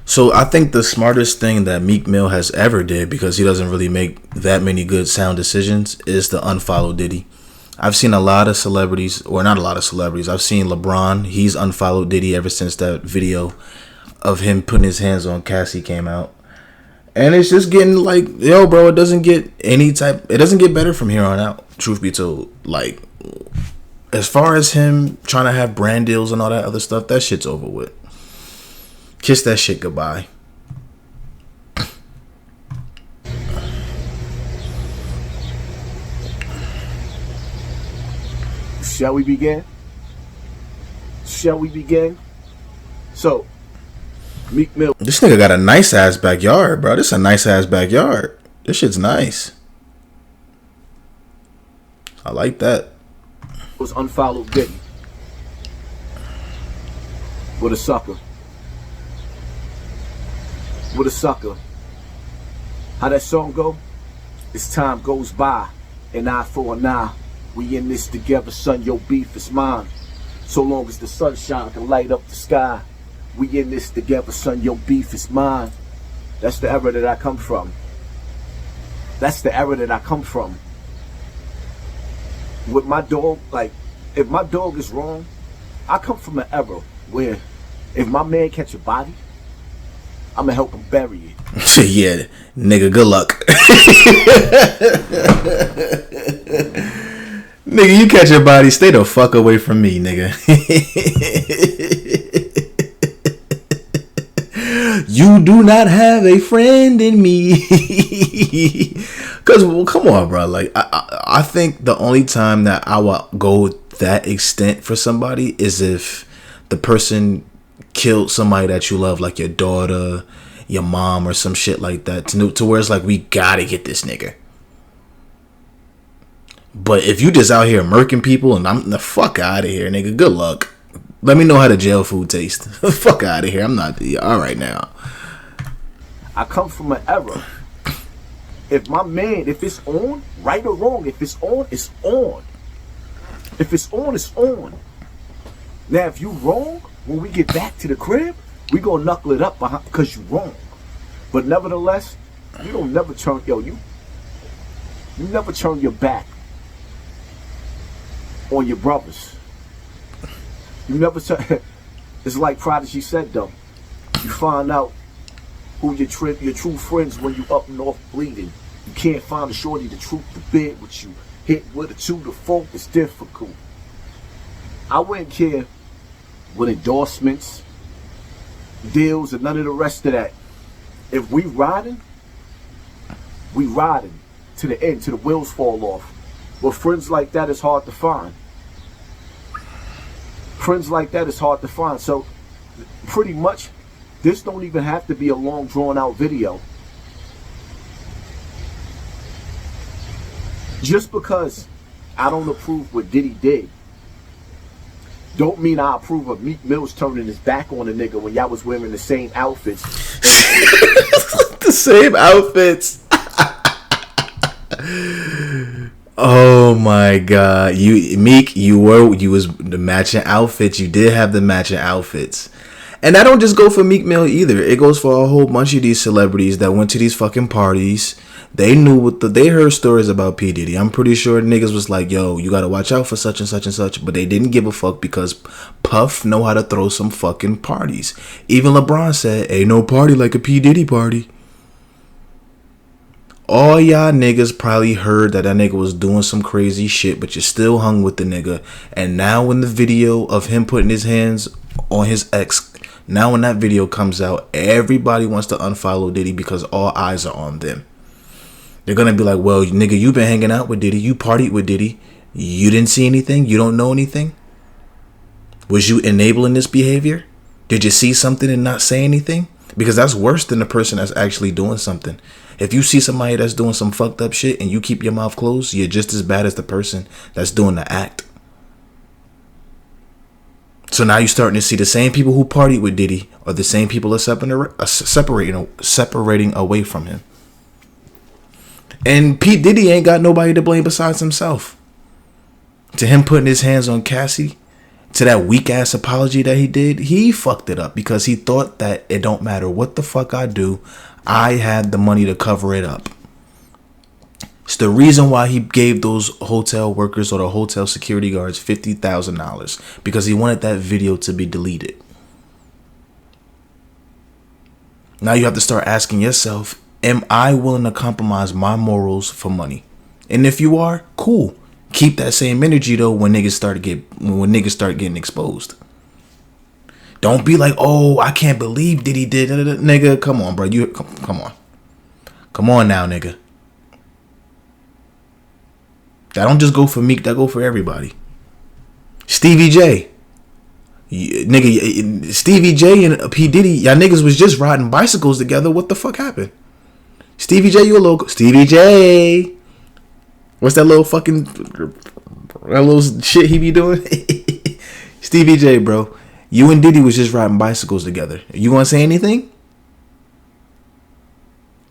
So I think the smartest thing that Meek Mill has ever did, because he doesn't really make that many good sound decisions, is to unfollow Diddy. I've seen a lot of celebrities, or not a lot of celebrities. I've seen LeBron. He's unfollowed Diddy ever since that video of him putting his hands on Cassie came out. And it's just getting like, yo, bro, it doesn't get better from here on out, truth be told. Like, as far as him trying to have brand deals and all that other stuff, that shit's over with. Kiss that shit goodbye. Shall we begin? Shall we begin? So, Meek Mill. This nigga got a nice ass backyard, bro. This is a nice ass backyard. This shit's nice. I like that. Was unfollowed Diddy. What a sucker. What a sucker. How that song go? As time goes by, an eye for an eye. We in this together, son, your beef is mine. So long as the sunshine can light up the sky. We in this together, son, your beef is mine. That's the era that I come from. That's the era that I come from. With my dog, like, if my dog is wrong, I come from an era where if my man catch a body, I'm gonna help him bury it. Yeah, nigga, good luck. Nigga, you catch a body, stay the fuck away from me, nigga. You do not have a friend in me. Cause, well, come on, bro. Like, I think the only time that I will go that extent for somebody is if the person killed somebody that you love, like your daughter, your mom, or some shit like that, to where it's like, we gotta get this nigga. But if you just out here murking people, and I'm the fuck out of here, nigga, good luck. Let me know how the jail food tastes. Fuck out of here. I'm not all right now. I come from an era. If my man, if it's on, right or wrong, if it's on, it's on. If it's on, it's on. Now, if you wrong, when we get back to the crib, we gonna knuckle it up because you wrong. But nevertheless, you don't never turn, you never turn your back on your brothers. You never turn. It's like Prodigy said though. You find out who your true friends when you up north bleeding. You can't find a shorty the truth to bid with you. Hit with a 2 to 4, it's difficult. I wouldn't care with endorsements, deals, and none of the rest of that. If we riding to the end, till the wheels fall off. But friends like that is hard to find. Friends like that is hard to find. So pretty much, this don't even have to be a long drawn out video. Just because I don't approve what Diddy did, don't mean I approve of Meek Mill's turning his back on a nigga when y'all was wearing the same outfits. The same outfits. Oh my god. Meek, you was the matching outfits. You did have the matching outfits. And that don't just go for Meek Mill either. It goes for a whole bunch of these celebrities that went to these fucking parties. They knew they heard stories about P. Diddy. I'm pretty sure niggas was like, yo, you gotta watch out for such and such and such. But they didn't give a fuck because Puff know how to throw some fucking parties. Even LeBron said, ain't no party like a P. Diddy party. All y'all niggas probably heard that nigga was doing some crazy shit, but you still hung with the nigga. And now when the video of him putting his hands on his ex, now when that video comes out, everybody wants to unfollow Diddy because all eyes are on them. They're gonna be like, well, nigga, you been hanging out with Diddy, you partied with Diddy, you didn't see anything, you don't know anything? Was you enabling this behavior? Did you see something and not say anything? Because that's worse than the person that's actually doing something. If you see somebody that's doing some fucked up shit and you keep your mouth closed, you're just as bad as the person that's doing the act. So now you're starting to see the same people who partied with Diddy are the same people that separating away from him. And P. Diddy ain't got nobody to blame besides himself. To him putting his hands on Cassie to that weak ass apology that he did, he fucked it up because he thought that it don't matter what the fuck I do, I had the money to cover it up. It's the reason why he gave those hotel workers or the hotel security guards $50,000, because he wanted that video to be deleted. Now you have to start asking yourself, am I willing to compromise my morals for money? And if you are, cool. Keep that same energy though when niggas start getting exposed. Don't be like, oh, I can't believe Diddy did. Nigga, come on, bro. Come on. Come on now, nigga. That don't just go for Meek, that go for everybody. Stevie J. Nigga, Stevie J and P. Diddy, y'all niggas was just riding bicycles together. What the fuck happened? Stevie J, you a little... Stevie J. What's that little fucking... that little shit he be doing? Stevie J, bro. You and Diddy was just riding bicycles together. You want to say anything?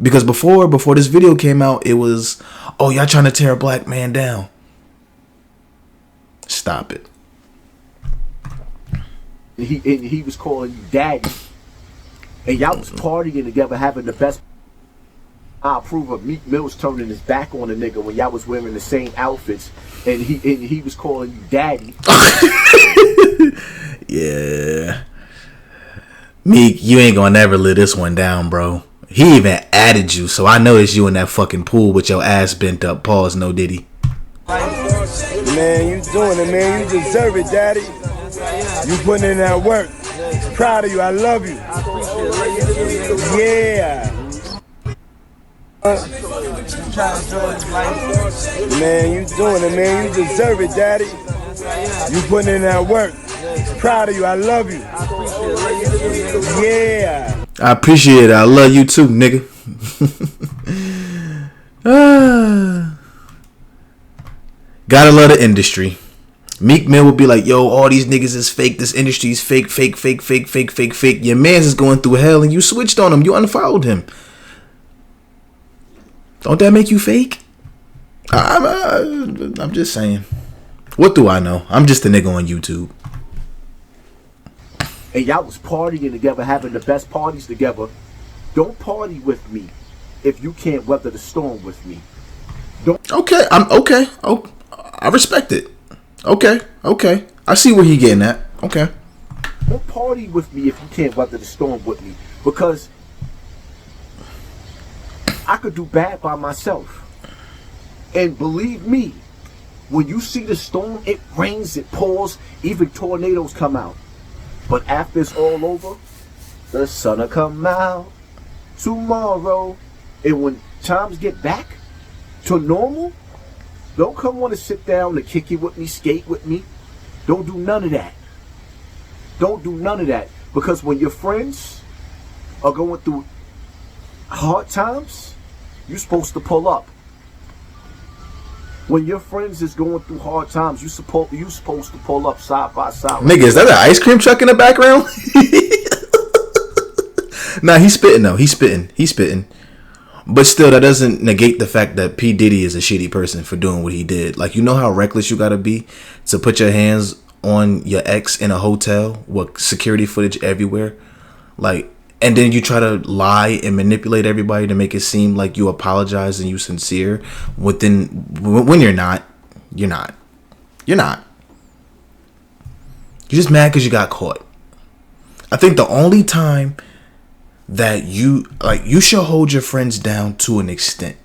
Because before this video came out, it was, oh, y'all trying to tear a black man down. Stop it. He was calling you daddy. And y'all was partying together, having the best. I approve of Meek Mill's turning his back on a nigga when y'all was wearing the same outfits. And he was calling you daddy. Yeah. Meek, you ain't gonna never let this one down, bro. He even added you, so I know it's you in that fucking pool with your ass bent up. Pause, no Diddy. Man, you doing it, man. You deserve it, daddy. You putting in that work. Proud of you. I love you. Yeah. Man, you doing it, man. You deserve it, daddy. You putting in that work. Proud of you. I love you. Yeah. I appreciate it. I love you too, nigga. Gotta love the industry. Meek Mill would be like, yo, all these niggas is fake. This industry is fake, fake, fake, fake, fake, fake, fake. Your man's is going through hell and you switched on him. You unfollowed him. Don't that make you fake? I'm just saying. What do I know? I'm just a nigga on YouTube. And y'all was partying together, having the best parties together. Don't party with me if you can't weather the storm with me. Okay, I'm okay. Oh, I respect it. Okay. I see where he getting at. Okay. Don't party with me if you can't weather the storm with me, because I could do bad by myself. And believe me, when you see the storm, it rains, it pours, even tornadoes come out. But after it's all over, the sun'll come out tomorrow. And when times get back to normal, don't come want to sit down and kick it with me, skate with me. Don't do none of that. Don't do none of that. Because when your friends are going through hard times, you're supposed to pull up. When your friends is going through hard times, you supposed to pull up side by side. Nigga, is that an ice cream truck in the background? Nah, he's spitting though. He's spitting. But still, that doesn't negate the fact that P. Diddy is a shitty person for doing what he did. Like, you know how reckless you gotta be to put your hands on your ex in a hotel with security footage everywhere? Like, and then you try to lie and manipulate everybody to make it seem like you apologize and you sincere when you're not. You're not. You're just mad because you got caught. I think the only time that you should hold your friends down to an extent.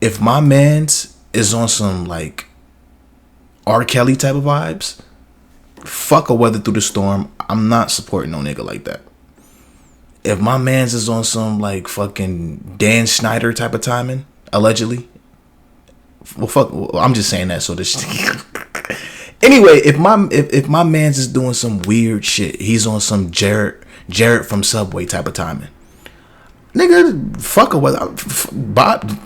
If my man's is on some like R. Kelly type of vibes, fuck a weather through the storm, I'm not supporting no nigga like that. If my man's is on some like fucking Dan Schneider type of timing, allegedly, well, fuck. Well, I'm just saying that so this. Anyway, if my man's is doing some weird shit, he's on some Jarrett from Subway type of timing, nigga, fuck a weather. Bob,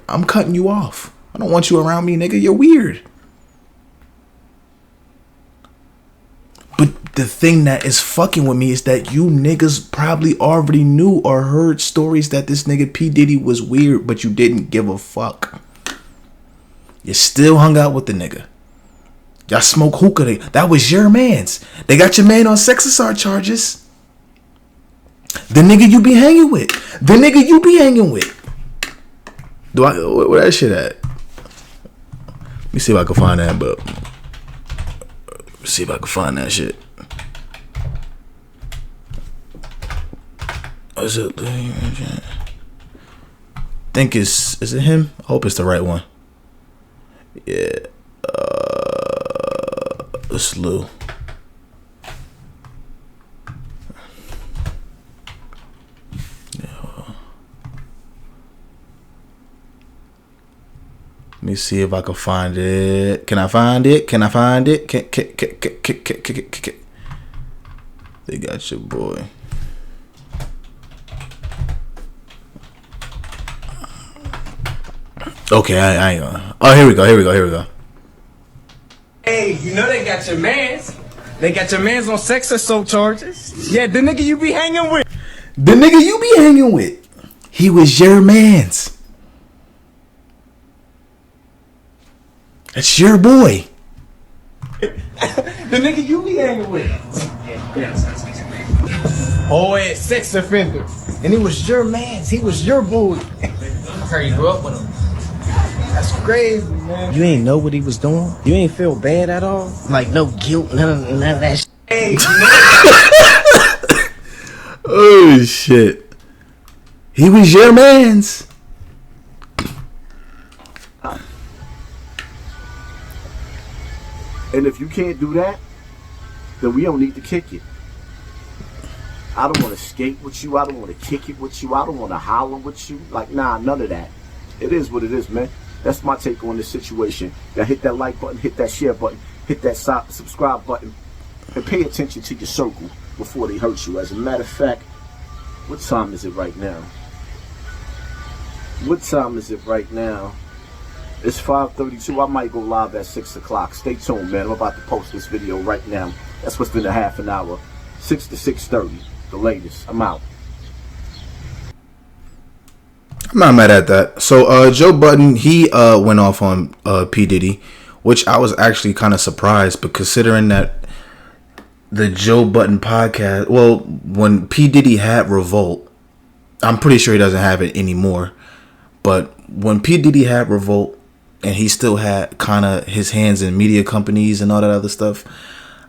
I'm cutting you off. I don't want you around me, nigga. You're weird. But the thing that is fucking with me is that you niggas probably already knew or heard stories that this nigga P. Diddy was weird, but you didn't give a fuck. You still hung out with the nigga. Y'all smoke hookah. That was your man's. They got your man on sex assault charges. The nigga you be hanging with. The nigga you be hanging with. Where that shit at? Let me see if I can find that, but see if I can find that shit. Is it? I think is it him? I hope it's the right one. Yeah. It's Lou. Let me see if I can find it. Can I find it? Can I find it? They got your boy. Okay, I ain't gonna. Oh, here we go. Hey, you know they got your mans. They got your mans on sex assault charges. Yeah, the nigga you be hanging with. The nigga you be hanging with. He was your mans. That's your boy. The nigga you be hanging with. Oh, yeah, sex offender. And he was your mans. He was your boy. I heard you grew up with him. That's crazy, man. You ain't know what he was doing? You ain't feel bad at all? Like no guilt, none of that shit. Hey, oh shit. He was your mans. And if you can't do that, then we don't need to kick it. I don't want to skate with you. I don't want to kick it with you. I don't want to holler with you. Like, nah, none of that. It is what it is, man. That's my take on this situation. Now hit that like button, hit that share button, hit that subscribe button, and pay attention to your circle before they hurt you. As a matter of fact, what time is it right now? What time is it right now? It's 5:32. I might go live at 6 o'clock. Stay tuned, man. I'm about to post this video right now. That's within a half an hour. 6 to 6:30, the latest. I'm out. I'm not mad at that. So Joe Budden, he went off on P. Diddy, which I was actually kind of surprised, but considering that the Joe Budden podcast, well, when P. Diddy had Revolt, I'm pretty sure he doesn't have it anymore, but when P. Diddy had Revolt and he still had kind of his hands in media companies and all that other stuff,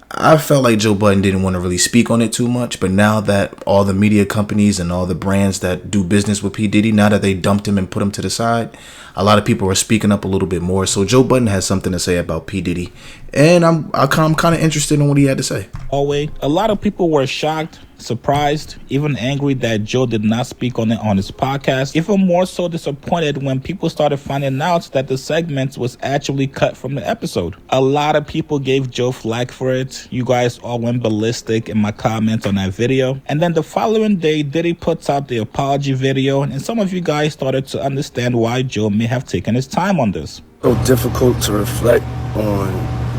I felt like Joe Budden didn't want to really speak on it too much. But now that all the media companies and all the brands that do business with P. Diddy, now that they dumped him and put him to the side, a lot of people are speaking up a little bit more. So Joe Budden has something to say about P. Diddy, and I'm kind of interested in what he had to say. Always, a lot of people were shocked, surprised, even angry that Joe did not speak on it on his podcast. Even more so disappointed when people started finding out that the segment was actually cut from the episode. A lot of people gave Joe flack for it. You guys all went ballistic in my comments on that video. And then the following day, Diddy puts out the apology video, and some of you guys started to understand why Joe may have taken his time on this. So difficult to reflect on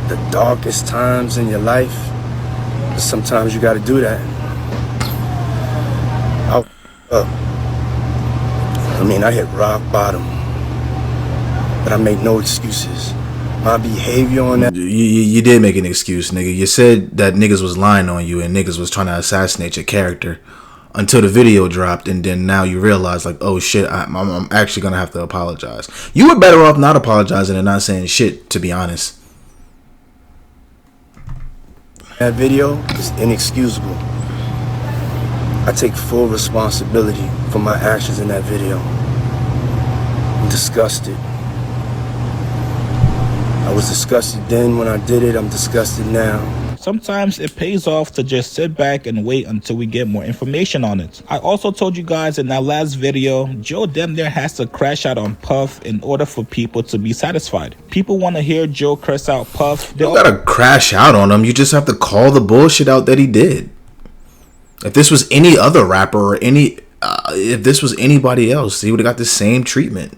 the darkest times in your life. But sometimes you got to do that. I hit rock bottom, but I made no excuses. My behavior on that. You did make an excuse, nigga. You said that niggas was lying on you and niggas was trying to assassinate your character until the video dropped, and then now you realize, like, oh shit, I'm actually gonna have to apologize. You were better off not apologizing and not saying shit, to be honest. That video is inexcusable. I take full responsibility for my actions in that video. I'm disgusted. I was disgusted then when I did it. I'm disgusted now. Sometimes it pays off to just sit back and wait until we get more information on it. I also told you guys in that last video, Joe damn near has to crash out on Puff in order for people to be satisfied. People want to hear Joe curse out Puff. You don't gotta crash out on him. You just have to call the bullshit out that he did. If this was any other rapper or if this was anybody else, he would have got the same treatment.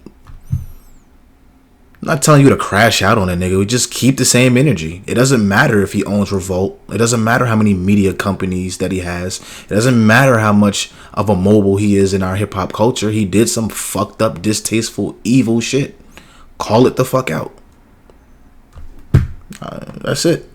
I'm not telling you to crash out on a nigga. We just keep the same energy. It doesn't matter if he owns Revolt. It doesn't matter how many media companies that he has. It doesn't matter how much of a mobile he is in our hip hop culture. He did some fucked up, distasteful, evil shit. Call it the fuck out. That's it.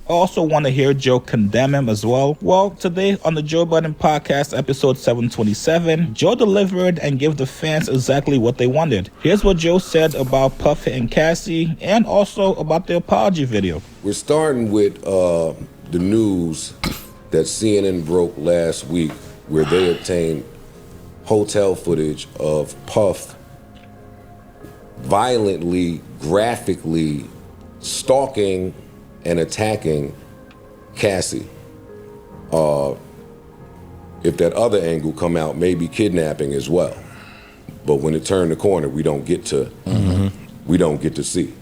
Also want to hear Joe condemn him as well. Well, today on the Joe Budden Podcast, episode 727, Joe delivered and gave the fans exactly what they wanted. Here's what Joe said about Puff and Cassie, and also about the apology video. We're starting with the news that CNN broke last week, where they obtained hotel footage of Puff violently, graphically stalking and attacking Cassie. If that other angle come out, maybe kidnapping as well. But when it turned the corner, we don't get to see.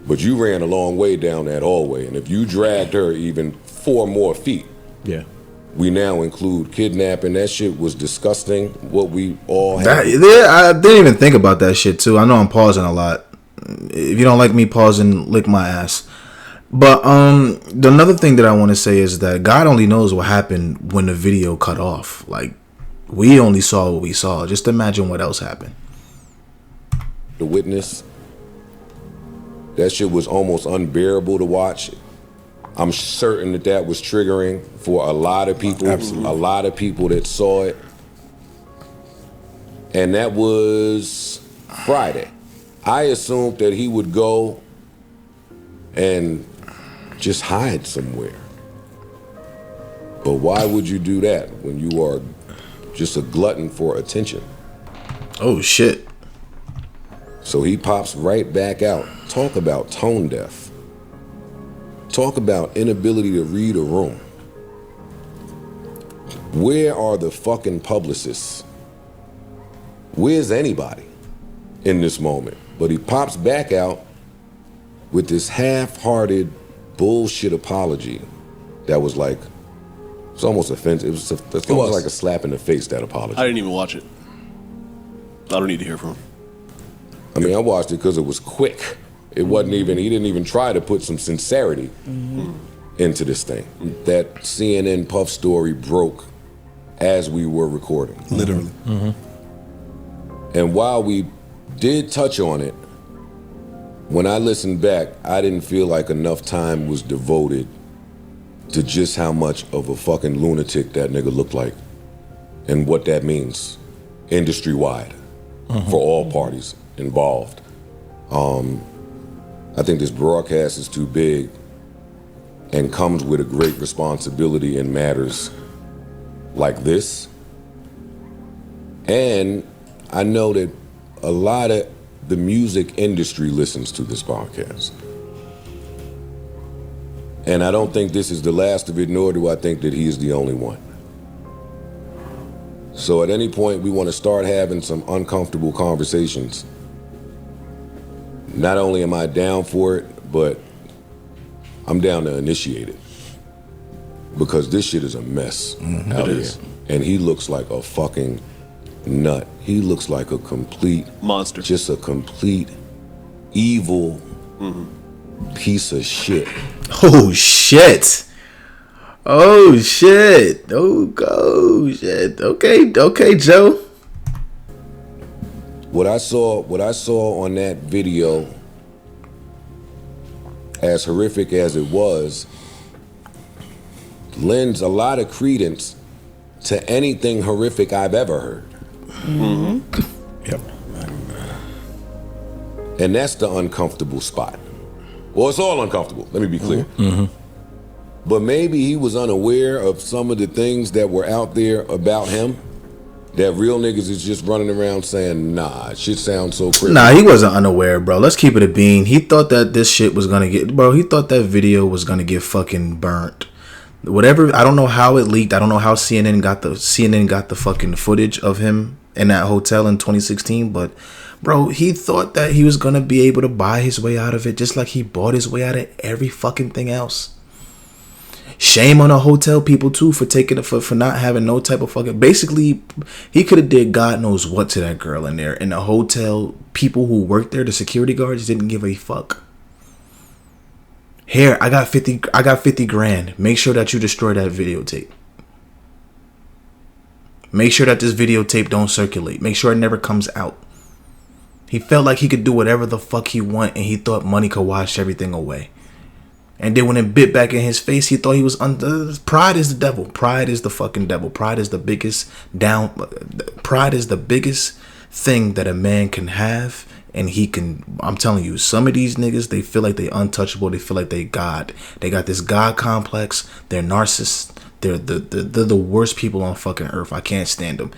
But you ran a long way down that hallway, and if you dragged her even 4 more feet, we now include kidnapping. That shit was disgusting. What we all had. I didn't even think about that shit too. I know I'm pausing a lot. If you don't like me pausing, lick my ass. But the another thing that I want to say is that God only knows what happened when the video cut off. Like, we only saw what we saw. Just imagine what else happened. The witness. That shit was almost unbearable to watch. I'm certain that was triggering for a lot of people. Absolutely. A lot of people that saw it. And that was Friday. I assumed that he would go and just hide somewhere. But why would you do that when you are just a glutton for attention? Oh, shit. So he pops right back out. Talk about tone deaf. Talk about inability to read a room. Where are the fucking publicists? Where's anybody in this moment? But he pops back out with this half-hearted bullshit apology that was like, it's almost offensive. It was like a slap in the face, that apology. I didn't even watch it. I don't need to hear from him. I mean, I watched it because it was quick. It wasn't even, he didn't even try to put some sincerity into this thing. That CNN Puff story broke as we were recording. Literally. And while we did touch on it, when I listened back, I didn't feel like enough time was devoted to just how much of a fucking lunatic that nigga looked like and what that means industry-wide for all parties involved. I think this broadcast is too big and comes with a great responsibility in matters like this. And I know that a lot of the music industry listens to this podcast. And I don't think this is the last of it, nor do I think that he is the only one. So at any point we want to start having some uncomfortable conversations. Not only am I down for it, but I'm down to initiate it. Because this shit is a mess out here. And he looks like a fucking nut. He looks like a complete monster. Just a complete evil piece of shit. Oh shit. Oh shit. Oh shit. Okay, Joe. What I saw on that video, as horrific as it was, lends a lot of credence to anything horrific I've ever heard. Yep. And that's the uncomfortable spot. Well, it's all uncomfortable, let me be clear. But maybe he was unaware of some of the things that were out there about him, that real niggas is just running around saying, nah, shit sounds so crazy. Nah, he wasn't unaware, bro. Let's keep it a bean. He thought that this shit was gonna get, bro, he thought that video was gonna get fucking burnt. Whatever, I don't know how it leaked. I don't know how CNN got the fucking footage of him in that hotel in 2016, but bro, he thought that he was gonna be able to buy his way out of it, just like he bought his way out of every fucking thing else. Shame on the hotel people too for taking it for not having no type of fucking. Basically, he could have did God knows what to that girl in there. And the hotel people who worked there, the security guards, didn't give a fuck. Here, I got 50 grand. Make sure that you destroy that videotape. Make sure that this videotape don't circulate. Make sure it never comes out. He felt like he could do whatever the fuck he want, and he thought money could wash everything away. And then when it bit back in his face, he thought he was pride is the devil. Pride is the fucking devil. Pride is the biggest thing that a man can have. And he can, I'm telling you, some of these niggas, they feel like they untouchable. They feel like they God. They got this God complex. They're narcissists. They're the worst people on fucking earth. I can't stand them.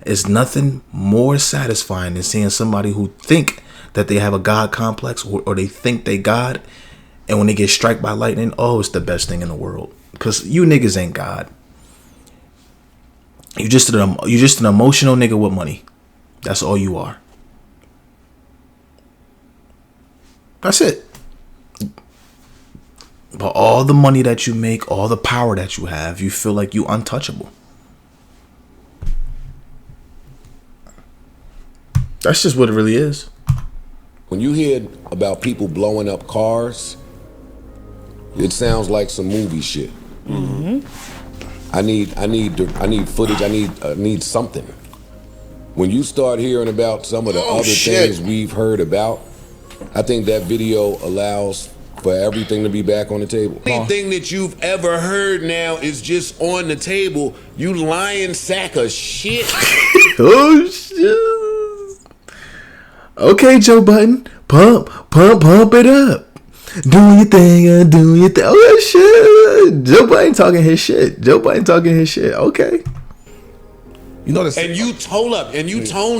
It's nothing more satisfying than seeing somebody who think that they have a God complex or they think they God. And when they get struck by lightning, oh, it's the best thing in the world. Because you niggas ain't God. You just an emotional nigga with money. That's all you are. That's it. But all the money that you make, all the power that you have, you feel like you untouchable. That's just what it really is. When you hear about people blowing up cars, it sounds like some movie shit. Mm-hmm. I need footage. I need something. When you start hearing about some of the other things we've heard about, I think that video allows for everything to be back on the table. Anything that you've ever heard now is just on the table. You lying sack of shit. Oh shit. Okay, Joe Budden, pump it up. Doing your thing, doing your thing. Oh shit. Joe Budden talking his shit. Okay. You know this. And you tone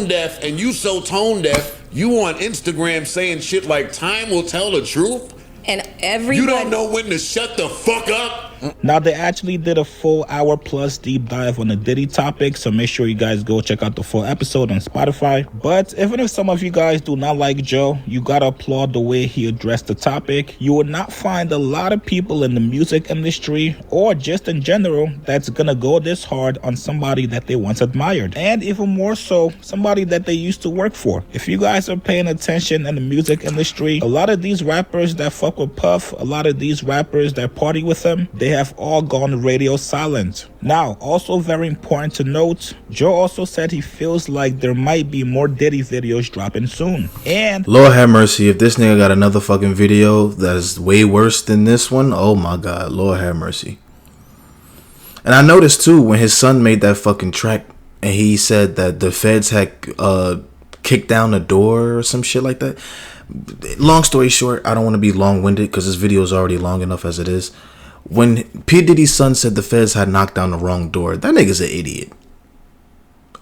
deaf, and you so tone deaf. You on Instagram saying shit like time will tell the truth? And everybody... You don't know when to shut the fuck up? Now, they actually did a full hour plus deep dive on the Diddy topic, so make sure you guys go check out the full episode on Spotify. But even if some of you guys do not like Joe, you gotta applaud the way he addressed the topic. You will not find a lot of people in the music industry, or just in general, that's gonna go this hard on somebody that they once admired. And even more so, somebody that they used to work for. If you guys are paying attention in the music industry, a lot of these rappers that fuck with Puff, a lot of these rappers that party with him, they have all gone radio silent. Now, also very important to note, Joe also said he feels like there might be more Diddy videos dropping soon. And Lord have mercy, if this nigga got another fucking video that's way worse than this one, oh my god, Lord have mercy. And I noticed too, when his son made that fucking track and he said that the feds had kicked down the door or some shit like that. Long story short, I don't want to be long-winded because this video is already long enough as it is. When P. Diddy's son said the feds had knocked down the wrong door, that nigga's an idiot.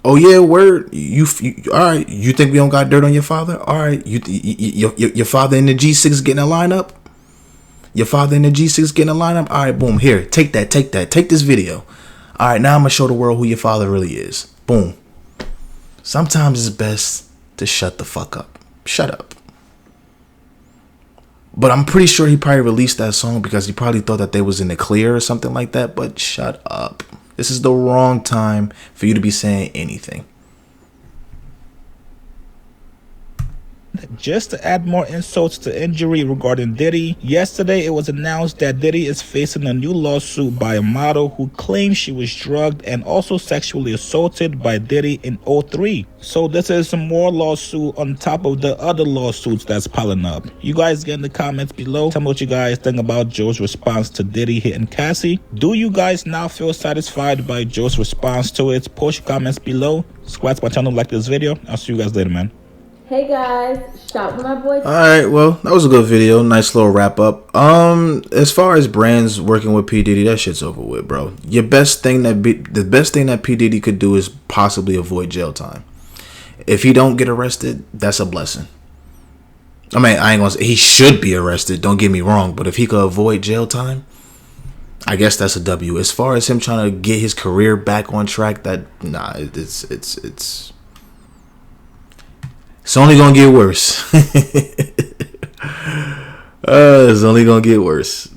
Oh yeah, word. You all right? You think we don't got dirt on your father? All right, your father in the G6 getting a lineup. Your father in the G6 getting a lineup. All right, boom. Here, take that. Take this video. All right, now I'm gonna show the world who your father really is. Boom. Sometimes it's best to shut the fuck up. Shut up. But I'm pretty sure he probably released that song because he probably thought that they was in the clear or something like that. But shut up. This is the wrong time for you to be saying anything. just to add more insults to injury regarding Diddy, yesterday it was announced that Diddy is facing a new lawsuit by a model who claims she was drugged and also sexually assaulted by Diddy in 2003. So this is some more lawsuit on top of the other lawsuits that's piling up. You guys get in the comments below. Tell me what you guys think about Joe's response to Diddy hitting Cassie. Do you guys now feel satisfied by Joe's response to it? Post your comments below. Subscribe to my channel, like this video. I'll see you guys later, man. Hey guys, shop with my boy. Alright, well, that was a good video. Nice little wrap up. As far as brands working with P. Diddy, that shit's over with, bro. The best thing that P. Diddy could do is possibly avoid jail time. If he don't get arrested, that's a blessing. I mean, I ain't gonna say he should be arrested, don't get me wrong, but if he could avoid jail time, I guess that's a W. As far as him trying to get his career back on track, it's only gonna get worse. It's only gonna get worse.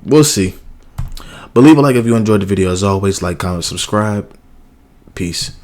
We'll see. But leave a like if you enjoyed the video. As always, like, comment, subscribe. Peace.